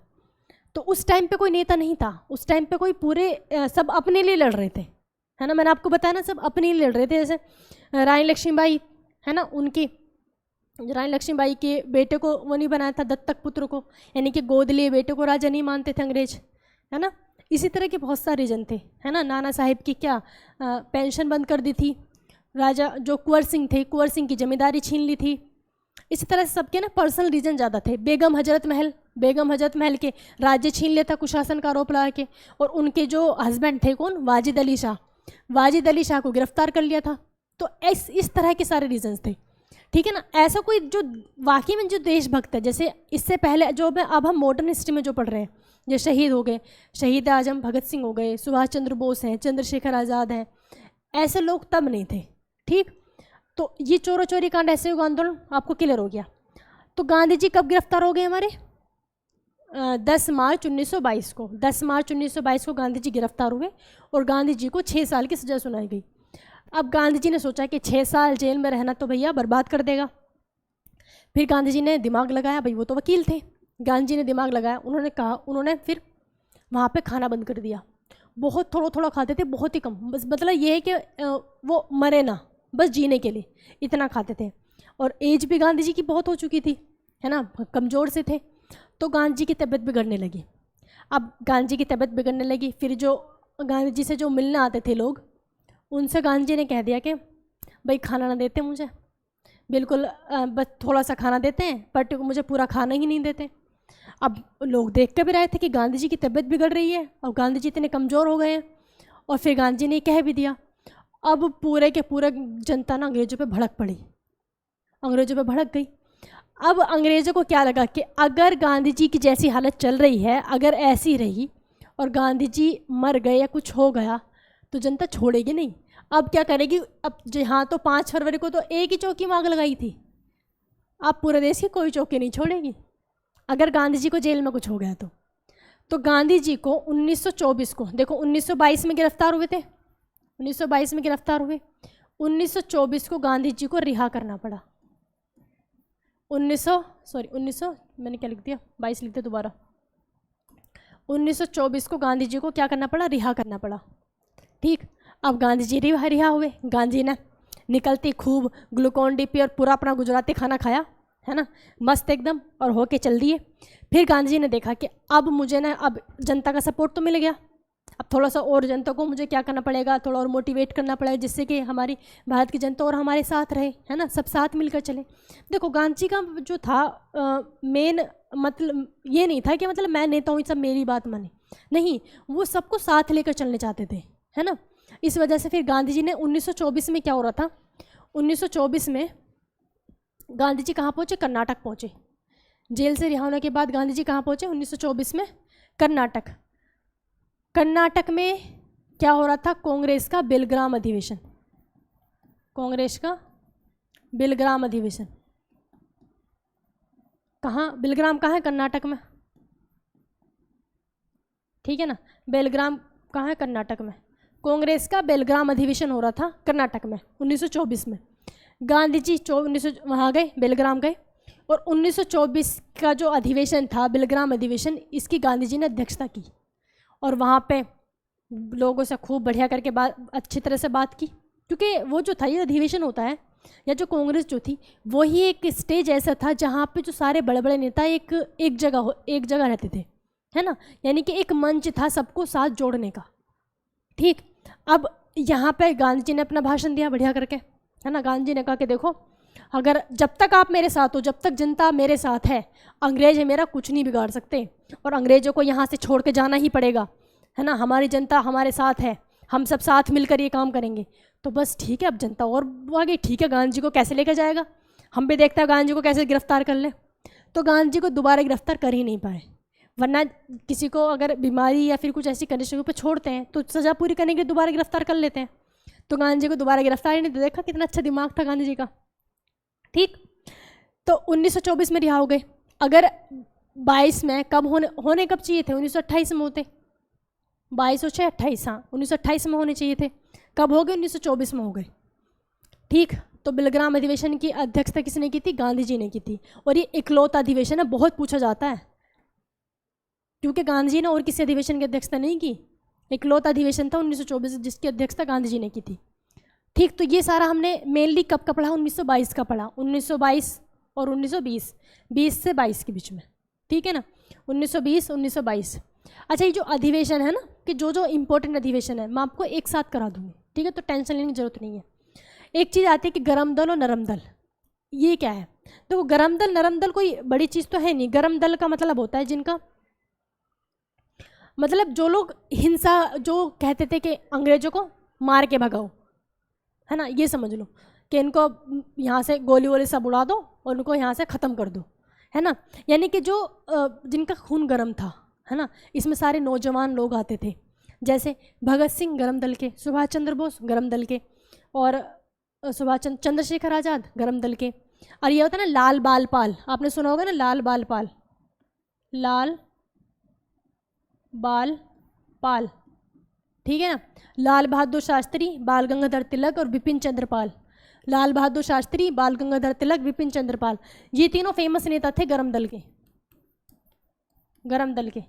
तो उस टाइम पे कोई नेता नहीं था, उस टाइम पे कोई पूरे सब अपने लिए लड़ रहे थे, है ना। मैंने आपको बताया ना, सब अपने लिए लड़ रहे थे। जैसे रानी लक्ष्मीबाई, है ना, उनकी रानी लक्ष्मीबाई के बेटे को वो नहीं बनाया था, दत्तक पुत्र को, यानी कि गोद लिए बेटे को राजा नहीं मानते थे अंग्रेज, है ना। इसी तरह के बहुत सारे रीजन थे, है ना। नाना साहिब की क्या पेंशन बंद कर दी थी, राजा जो कुंवर सिंह थे, कुंवर सिंह की जमींदारी छीन ली थी। इसी तरह से सबके ना पर्सनल रीजन ज़्यादा थे। बेगम हजरत महल के राज्य छीन लेता कुशासन का आरोप लगा के, और उनके जो हस्बैंड थे कौन? वाजिद अली शाह को गिरफ्तार कर लिया था। तो इस तरह के सारे रीजंस थे, ठीक है ना। ऐसा कोई जो वाकई में जो देशभक्त है, जैसे इससे पहले जो अब हम मॉडर्न हिस्ट्री में जो पढ़ रहे हैं, जो शहीद हो गए, शहीद आजम भगत सिंह हो गए, सुभाष चंद्र बोस हैं, चंद्रशेखर आज़ाद हैं, ऐसे लोग तब नहीं थे, ठीक। तो ये चोरी चोरी कांड, ऐसे युग आंदोलन आपको क्लियर हो गया। तो गांधी जी कब गिरफ्तार हो गए हमारे? 10 मार्च 1922 को। 10 मार्च 1922 को गांधी जी गिरफ्तार हुए और गांधी जी को 6 साल की सज़ा सुनाई गई। अब गांधी जी ने सोचा कि 6 साल जेल में रहना तो भैया बर्बाद कर देगा। फिर गांधी जी ने दिमाग लगाया, भाई वो तो वकील थे, गांधी जी ने दिमाग लगाया, उन्होंने फिर वहाँ पे खाना बंद कर दिया। बहुत थोड़ा थोड़ा खाते थे, बहुत ही कम, बस मतलब ये है कि वो मरे ना, बस जीने के लिए इतना खाते थे। और एज भी गांधी जी की बहुत हो चुकी थी, है ना, कमज़ोर से थे। तो गांधी जी की तबीयत बिगड़ने लगी। अब गांधी जी की तबीयत बिगड़ने लगी, फिर जो गांधी जी से जो मिलने आते थे लोग, उनसे गांधी जी ने कह दिया कि भाई खाना ना देते मुझे, बिल्कुल बस थोड़ा सा खाना देते हैं, बट मुझे पूरा खाना ही नहीं देते। अब लोग देख कर भी रहे थे कि गांधी जी की तबीयत बिगड़ रही है, अब गांधी जी इतने कमज़ोर हो गए हैं। और फिर गांधी जी ने कह भी दिया। अब पूरे के पूरे जनता ना अंग्रेज़ों पे भड़क पड़ी, अंग्रेज़ों पे भड़क गई। अब अंग्रेज़ों को क्या लगा कि अगर गांधी जी की जैसी हालत चल रही है, अगर ऐसी रही और गांधी जी मर गए या कुछ हो गया तो जनता छोड़ेगी नहीं। अब क्या करेगी? अब जहाँ तो 5 फरवरी को तो एक ही चौकी में आग लगाई थी, अब पूरे देश की कोई चौकी नहीं छोड़ेगी अगर गांधी जी को जेल में कुछ हो गया तो गांधी जी को 1924 को, देखो 1922 में गिरफ्तार हुए थे, 1922 में गिरफ्तार हुए, 1924 को गांधी जी को रिहा करना पड़ा। 1900 मैंने क्या लिख दिया, 22 लिख दिया दोबारा। 1924 को गांधी जी को क्या करना पड़ा? रिहा करना पड़ा, ठीक। अब गांधी जी रिहा हुए। गांधी जी ने निकलती खूब ग्लूकोन डी पी और पूरा अपना गुजराती खाना खाया, है ना, मस्त एकदम, और होके चल दिए। फिर गांधी जी ने देखा कि अब मुझे ना, अब जनता का सपोर्ट तो मिल गया, अब थोड़ा सा और जनता को मुझे क्या करना पड़ेगा, थोड़ा और मोटिवेट करना पड़ेगा, जिससे कि हमारी भारत की जनता और हमारे साथ रहे, है ना, सब साथ मिलकर चले। देखो गांधी जी का जो था मेन मतलब ये नहीं था कि मतलब मैं नेता हूँ सब मेरी बात माने, नहीं, वो सबको साथ लेकर चलने चाहते थे, है ना। इस वजह से फिर गांधी जी ने 1924 में क्या हो रहा था, 1924 में गांधी जी कहाँ पहुँचे? कर्नाटक पहुँचे। जेल से रिहा होने के बाद गांधी जी कहाँ पहुँचे? 1924 में कर्नाटक। कर्नाटक में क्या हो रहा था? कांग्रेस का बेलग्राम अधिवेशन, कांग्रेस का बेलग्राम अधिवेशन। कहाँ? बेलग्राम कहाँ है? कर्नाटक में, ठीक है ना। बेलग्राम कहाँ है? कर्नाटक में। कांग्रेस का बेलग्राम अधिवेशन हो रहा था कर्नाटक में 1924 में। गांधी जी 1900 वहाँ गए, बेलग्राम गए, और 1924 का जो अधिवेशन था बेलग्राम अधिवेशन, इसकी गांधी जी ने अध्यक्षता की और वहाँ पे लोगों से खूब बढ़िया करके बात, अच्छी तरह से बात की, क्योंकि वो जो था ये अधिवेशन होता है या जो कांग्रेस जो थी वही एक स्टेज ऐसा था जहाँ पे जो सारे बड़े बड़े नेता एक जगह रहते थे, है ना, यानी कि एक मंच था सबको साथ जोड़ने का। ठीक, अब यहाँ पे गांधी जी ने अपना भाषण दिया बढ़िया करके, है ना। गांधी जी ने कहा कि देखो, अगर जब तक आप मेरे साथ हो, जब तक जनता मेरे साथ है, अंग्रेज है मेरा कुछ नहीं बिगाड़ सकते, और अंग्रेजों को यहाँ से छोड़ के जाना ही पड़ेगा, है ना। हमारी जनता हमारे साथ है, हम सब साथ मिलकर ये काम करेंगे। तो बस ठीक है, अब जनता और आ गई, ठीक है, गांधी जी को कैसे लेकर जाएगा, हम भी देखते हैं गांधी जी को कैसे गिरफ्तार कर ले। तो गांधी जी को दोबारा गिरफ्तार कर ही नहीं पाए, वरना किसी को अगर बीमारी या फिर कुछ ऐसी कंडीशन पे छोड़ते हैं तो सज़ा पूरी करने के लिए दोबारा गिरफ्तार कर लेते हैं। तो गांधी जी को दोबारा गिरफ्तार ही नहीं, तो देखा कितना अच्छा दिमाग था गांधी जी का। ठीक, तो 1924 में रिहा हो गए। अगर 22 में कब होने कब चाहिए थे, 1928 में होते, 22 और 28, हाँ 1928 में होने चाहिए थे, कब हो गए, 1924 में हो गए। ठीक, तो बिलग्राम अधिवेशन की अध्यक्षता किसने की थी, गांधी जी ने की थी। और ये इकलौता अधिवेशन है, बहुत पूछा जाता है, क्योंकि गांधी जी ने और किसी अधिवेशन की अध्यक्षता नहीं की, इकलौता अधिवेशन था 1924 जिसकी अध्यक्षता गांधी जी ने की थी। ठीक, तो ये सारा हमने मेनली कब का पढ़ा, 1922 का पढ़ा, 1922 और 1920, 20 से 22 के बीच में, ठीक है ना, 1920 1922। अच्छा, ये जो अधिवेशन है ना, कि जो इंपॉर्टेंट अधिवेशन है मैं आपको एक साथ करा दूँगी, ठीक है, तो टेंशन लेने की जरूरत नहीं है। एक चीज़ आती है कि गरम दल और नरम दल, ये क्या है। तो गरम दल नरम दल कोई बड़ी चीज़ तो है नहीं। गरम दल का मतलब होता है जिनका मतलब जो लोग हिंसा, जो कहते थे कि अंग्रेजों को मार के भगाओ, है ना, ये समझ लो कि इनको यहाँ से गोली वोली सब उड़ा दो और उनको यहाँ से ख़त्म कर दो, है ना। यानी कि जो जिनका खून गर्म था, है ना, इसमें सारे नौजवान लोग आते थे, जैसे भगत सिंह गरम दल के, सुभाष चंद्र बोस गरम दल के, और चंद्रशेखर आज़ाद गरम दल के। और ये होता है ना लाल बाल पाल, आपने सुना होगा ना, लाल बाल पाल, लाल बाल पाल, ठीक है ना। लाल बहादुर शास्त्री, बाल गंगाधर तिलक और बिपिन चंद्र पाल। लाल बहादुर शास्त्री, बाल गंगाधर तिलक, बिपिन चंद्र पाल, ये तीनों फेमस नेता थे गरम दल के, गरम दल के,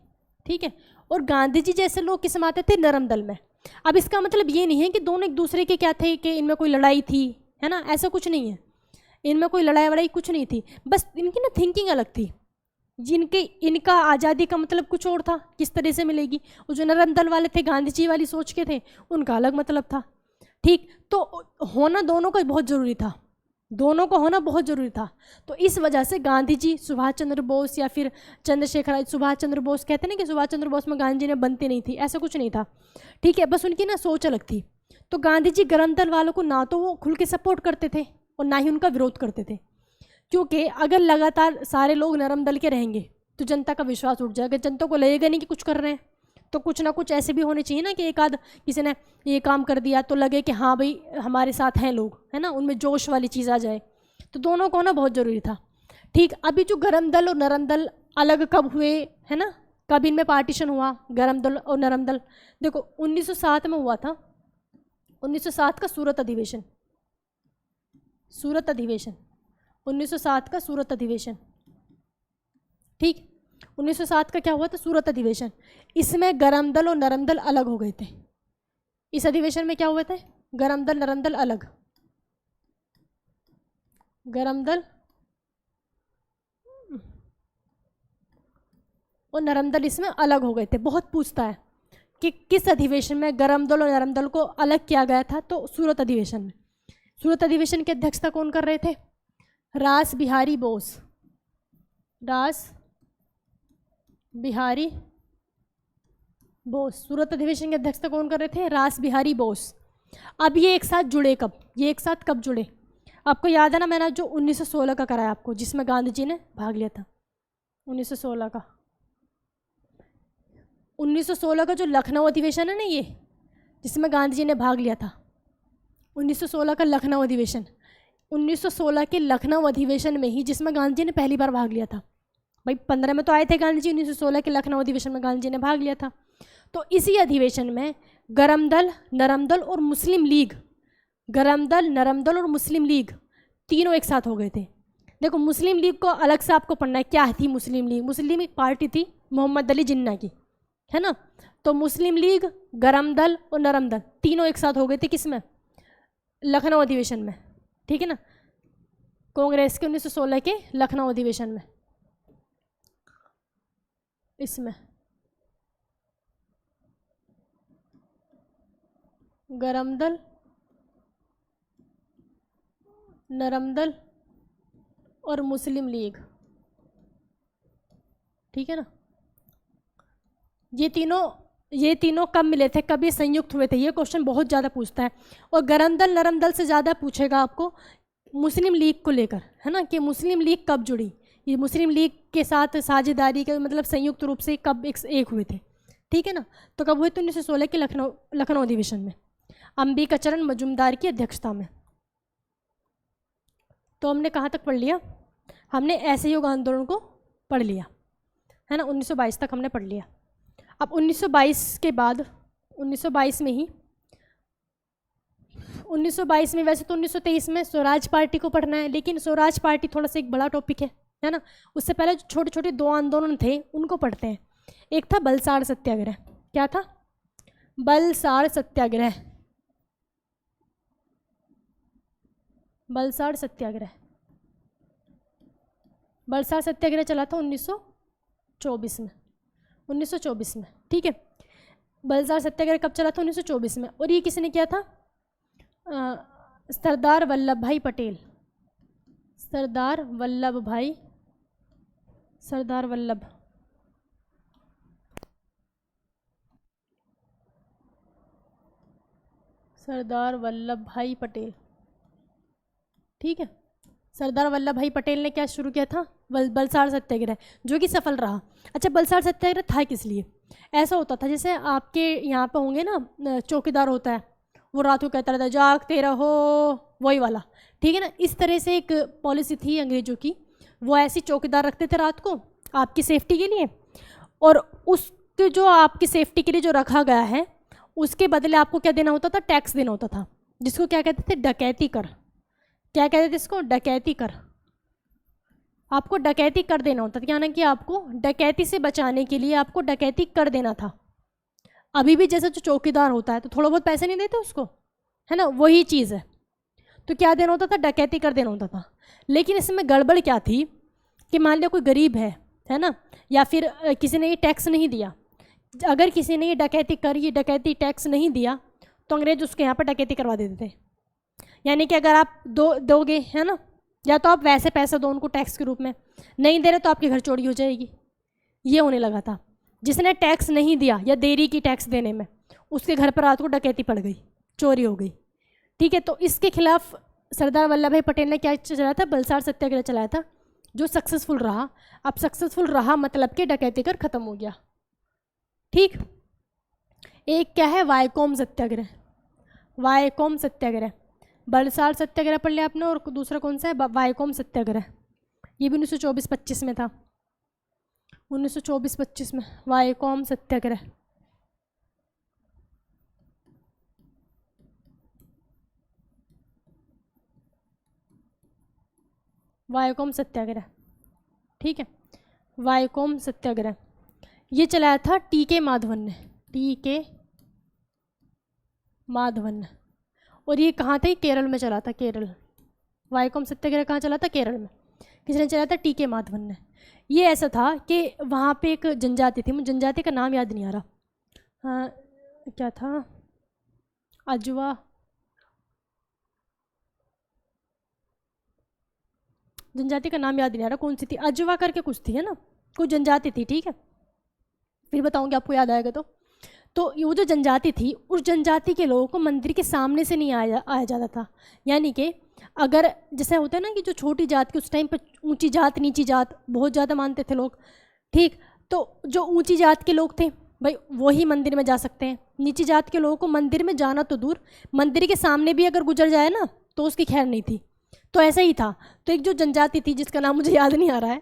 ठीक है। और गांधी जी जैसे लोग किस में आते थे, नरम दल में। अब इसका मतलब ये नहीं है कि दोनों एक दूसरे के क्या थे, कि इनमें कोई लड़ाई थी, है ना, ऐसा कुछ नहीं है, इनमें कोई लड़ाई वड़ाई कुछ नहीं थी, बस इनकी ना थिंकिंग अलग थी। इनका आज़ादी का मतलब कुछ और था, किस तरह से मिलेगी, और जो नरम दल वाले थे, गांधी जी वाली सोच के थे, उनका अलग मतलब था। ठीक, तो होना दोनों का बहुत ज़रूरी था, दोनों को होना बहुत ज़रूरी था। तो इस वजह से गांधी जी, सुभाष चंद्र बोस या फिर चंद्रशेखर, सुभाष चंद्र बोस कहते हैं ना कि सुभाष चंद्र बोस में गांधी जी ने बनती नहीं थी, ऐसा कुछ नहीं था, ठीक है, बस उनकी ना सोच अलग थी। तो गांधी जी गरम दल वालों को ना तो वो खुल के सपोर्ट करते थे और ना ही उनका विरोध करते थे, क्योंकि अगर लगातार सारे लोग नरम दल के रहेंगे तो जनता का विश्वास उठ जाएगा, जनता को लगेगा नहीं कि कुछ कर रहे हैं, तो कुछ ना कुछ ऐसे भी होने चाहिए ना कि एक आध किसी ने ये काम कर दिया तो लगे कि हाँ भाई हमारे साथ हैं लोग, है ना, उनमें जोश वाली चीज़ आ जाए। तो दोनों को होना बहुत ज़रूरी था। ठीक, अभी जो गरम दल और नरम दल अलग कब हुए, है ना, कब इनमें पार्टीशन हुआ, गरम दल और नरम दल, देखो 1907 में हुआ था, 1907 का सूरत अधिवेशन, सूरत अधिवेशन, 1907 का सूरत अधिवेशन, ठीक, 1907 का क्या हुआ था, सूरत अधिवेशन। इसमें गरम दल और नरम दल अलग हो गए थे। इस अधिवेशन में क्या हुए थे, गरम दल नरम दल अलग, गरम दल और नरम दल इसमें अलग हो गए थे। बहुत पूछता है कि किस अधिवेशन में गरम दल और नरम दल को अलग किया गया था, तो सूरत अधिवेशन में। सूरत अधिवेशन की अध्यक्षता कौन कर रहे थे, रास बिहारी बोस, रास बिहारी बोस, सूरत अधिवेशन की अध्यक्षता कौन कर रहे थे, रास बिहारी बोस। अब ये एक साथ जुड़े कब, ये एक साथ कब जुड़े, आपको याद है ना, मैंने जो 1916 का कराया आपको, जिसमें गांधी जी ने भाग लिया था, 1916 का, 1916 का जो लखनऊ अधिवेशन है ना, ये जिसमें गांधी जी ने भाग लिया था, 1916 का लखनऊ अधिवेशन, 1916 के लखनऊ अधिवेशन में ही जिसमें गांधी जी ने पहली बार भाग लिया था। भाई 15 में तो आए थे गांधी जी, 1916 के लखनऊ अधिवेशन में गांधी जी ने भाग लिया था। तो इसी अधिवेशन में गरम दल, नरम दल और मुस्लिम लीग, गरम दल, नरम दल और मुस्लिम लीग तीनों एक साथ हो गए थे। देखो मुस्लिम लीग को अलग से आपको पढ़ना है, क्या थी मुस्लिम लीग। मुस्लिम लीग पार्टी थी मोहम्मद अली जिन्ना की, है ना। तो मुस्लिम लीग, गरम दल और नरम दल तीनों एक साथ हो गए थे, किसमें, लखनऊ अधिवेशन में, ठीक है ना, कांग्रेस के 1916 के लखनऊ अधिवेशन में। इसमें गरम दल, नरम दल और मुस्लिम लीग, ठीक है ना, ये तीनों कब मिले थे, कब ये संयुक्त हुए थे, ये क्वेश्चन बहुत ज़्यादा पूछता है। और गरम दल नरम दल से ज़्यादा पूछेगा आपको मुस्लिम लीग को लेकर, है ना, कि मुस्लिम लीग कब जुड़ी, ये मुस्लिम लीग के साथ साझेदारी के मतलब संयुक्त रूप से कब एक हुए थे, ठीक है ना। तो कब हुए थे, 1916 के लखनऊ अधिवेशन में, अंबिकाचरण मजूमदार की अध्यक्षता में। तो हमने कहाँ तक पढ़ लिया, हमने असहयोग आंदोलन को पढ़ लिया, है ना, 1922 तक हमने पढ़ लिया। अब 1922 के बाद 1922 में ही 1922 में, वैसे तो 1923 में स्वराज पार्टी को पढ़ना है, लेकिन स्वराज पार्टी थोड़ा सा एक बड़ा टॉपिक है ना। उससे पहले जो छोटे छोटे 2 आंदोलन थे उनको पढ़ते हैं। एक था बलसाड़ सत्याग्रह, क्या था, बलसाड़ सत्याग्रह, बलसाड़ सत्याग्रह, बलसाड़ सत्याग्रह चला था 1924 में, 1924 में, ठीक है। बलसाड़ सत्याग्रह कब चला था, 1924 में। और ये किसने किया था, सरदार वल्लभ भाई पटेल, सरदार वल्लभ भाई, सरदार वल्लभ सरदार वल्लभ भाई पटेल, ठीक है। सरदार वल्लभ भाई पटेल ने क्या शुरू किया था, बलसाड़ सत्याग्रह, जो कि सफल रहा। अच्छा, बलसाड़ सत्याग्रह था किस लिए, ऐसा होता था जैसे आपके यहाँ पे होंगे ना, चौकीदार होता है, वो रात को कहता रहता है जागते रहो, वही वाला, ठीक है ना। इस तरह से एक पॉलिसी थी अंग्रेजों की, वो ऐसी चौकीदार रखते थे रात को आपकी सेफ्टी के लिए, और उसके जो आपकी सेफ्टी के लिए जो रखा गया है उसके बदले आपको क्या देना होता था, टैक्स देना होता था, जिसको क्या कहते थे, डकैती कर। क्या कहते थे इसको, डकैती कर। आपको डकैती कर देना होता था, क्या ना कि आपको डकैती से बचाने के लिए आपको डकैती कर देना था। अभी भी जैसे जो चौकीदार होता है तो थोड़ा बहुत पैसे नहीं देते उसको, है ना, वही चीज़ है। तो क्या देना होता था, डकैती कर देना होता था। लेकिन इसमें गड़बड़ क्या थी कि मान लिया कोई गरीब है ना, या फिर किसी ने ये टैक्स नहीं दिया, अगर किसी ने ये डकैती कर, ये डकैती टैक्स नहीं दिया, तो अंग्रेज उसके यहाँ पर डकैती करवा देते थे। यानी कि अगर आप दोगे, है ना, या तो आप वैसे पैसा दो उनको टैक्स के रूप में, नहीं दे रहे तो आपके घर चोरी हो जाएगी, ये होने लगा था। जिसने टैक्स नहीं दिया या देरी की टैक्स देने में, उसके घर पर रात को डकैती पड़ गई, चोरी हो गई, ठीक है। तो इसके खिलाफ सरदार वल्लभ भाई पटेल ने क्या चलाया था, बलसाड़ सत्याग्रह चलाया था, जो सक्सेसफुल रहा। अब सक्सेसफुल रहा मतलब कि डकैती कर खत्म हो गया, ठीक। एक क्या है, वायकोम सत्याग्रह, वायकोम सत्याग्रह, बलसाड़ सत्याग्रह पढ़ लिया आपने, और दूसरा कौन सा है, वायकोम सत्याग्रह, ये भी 1924-25 में था, 1924-25 में वायकोम सत्याग्रह। वायकोम सत्याग्रह, ठीक है, वायकोम सत्याग्रह ये चलाया था टी.के. माधवन ने, टी.के. माधवन ने। और ये कहाँ था, केरल में चला था, केरल। वायकोम सत्याग्रह कहाँ चला था, केरल में। किसने चलाया था, टी.के. माधवन ने। ये ऐसा था कि वहाँ पे एक जनजाति थी, मुझे जनजाति का नाम याद नहीं आ रहा, हाँ क्या था, अजवा, जनजाति का नाम याद नहीं आ रहा, कौन सी थी, अजवा करके कुछ थी, है ना, कोई जनजाति थी, ठीक है, फिर बताऊंगी आपको याद आएगा तो वो जो जनजाति थी, उस जनजाति के लोगों को मंदिर के सामने से नहीं आया जाता था। यानी कि अगर जैसे होता है ना कि जो छोटी जात की उस टाइम पर ऊंची जात नीची जात बहुत ज़्यादा मानते थे लोग, ठीक। तो जो ऊंची जात के लोग थे भाई वही मंदिर में जा सकते हैं, नीची जात के लोगों को मंदिर में जाना तो दूर, मंदिर के सामने भी अगर गुजर जाए ना तो उसकी खैर नहीं थी। तो ऐसा ही था। तो एक जो जनजाति थी जिसका नाम मुझे याद नहीं आ रहा है,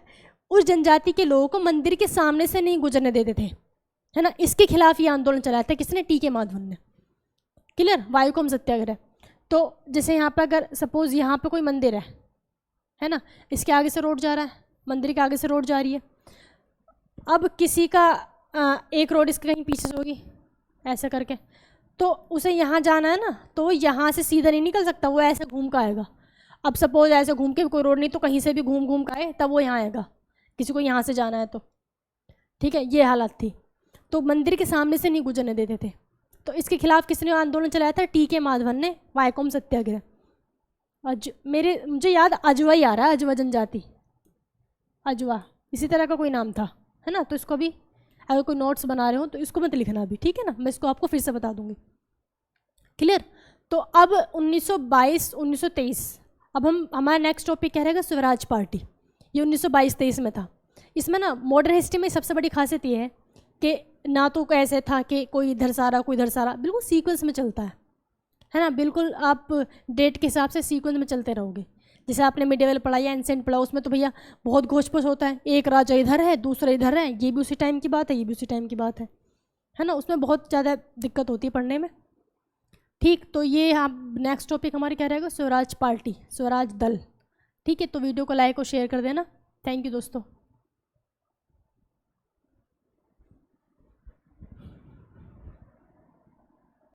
उस जनजाति के लोगों को मंदिर के सामने से नहीं गुजरने देते थे, है ना। इसके खिलाफ ये आंदोलन चलाया था किसने, टी.के. माधवन ने। क्लियर, वायकोम सत्याग्रह। तो जैसे यहाँ पर अगर सपोज यहाँ पे कोई मंदिर है ना, इसके आगे से रोड जा रहा है, मंदिर के आगे से रोड जा रही है। अब किसी का एक रोड इसके कहीं पीछे से होगी ऐसा करके, तो उसे यहाँ जाना है ना, तो यहाँ से सीधा नहीं निकल सकता, वो ऐसे घूम कर आएगा। अब सपोज ऐसे घूम के कोई रोड नहीं तो कहीं से भी घूम घूम के आए तब वो यहाँ आएगा, किसी को यहाँ से जाना है तो, ठीक है, ये हालत थी। तो मंदिर के सामने से नहीं गुजरने देते थे। तो इसके खिलाफ किसने आंदोलन चलाया था? टी के माधवन ने, वायकोम सत्याग्रह। मुझे याद अजवा ही आ रहा है, अजवा जनजाति, अजवा इसी तरह का कोई नाम था, है ना। तो इसको भी अगर कोई नोट्स बना रहे हो तो इसको मत लिखना अभी, ठीक है ना, मैं इसको आपको फिर से बता दूंगी। क्लियर। तो अब 1922 1923, अब हमारा नेक्स्ट टॉपिक क्या रहेगा? स्वराज पार्टी। ये 1922-23 में था। इसमें ना मॉडर्न हिस्ट्री में सबसे बड़ी खासियत ये है कि ना तो ऐसे था कि कोई इधर सारा कोई इधर सारा, बिल्कुल सीक्वेंस में चलता है ना, बिल्कुल आप डेट के हिसाब से सीक्वेंस में चलते रहोगे। जैसे आपने मिडिवल पढ़ा या एंसेंट पढ़ा, उसमें तो भैया बहुत घोष पोष होता है, एक राजा इधर है दूसरा इधर है, ये भी उसी टाइम की बात है ये भी उसी टाइम की बात है ना, उसमें बहुत ज़्यादा दिक्कत होती है पढ़ने में। ठीक, तो ये आप नेक्स्ट टॉपिक हमारे क्या रहेगा? स्वराज पार्टी, स्वराज दल। ठीक है, तो वीडियो को लाइक और शेयर कर देना। थैंक यू दोस्तों।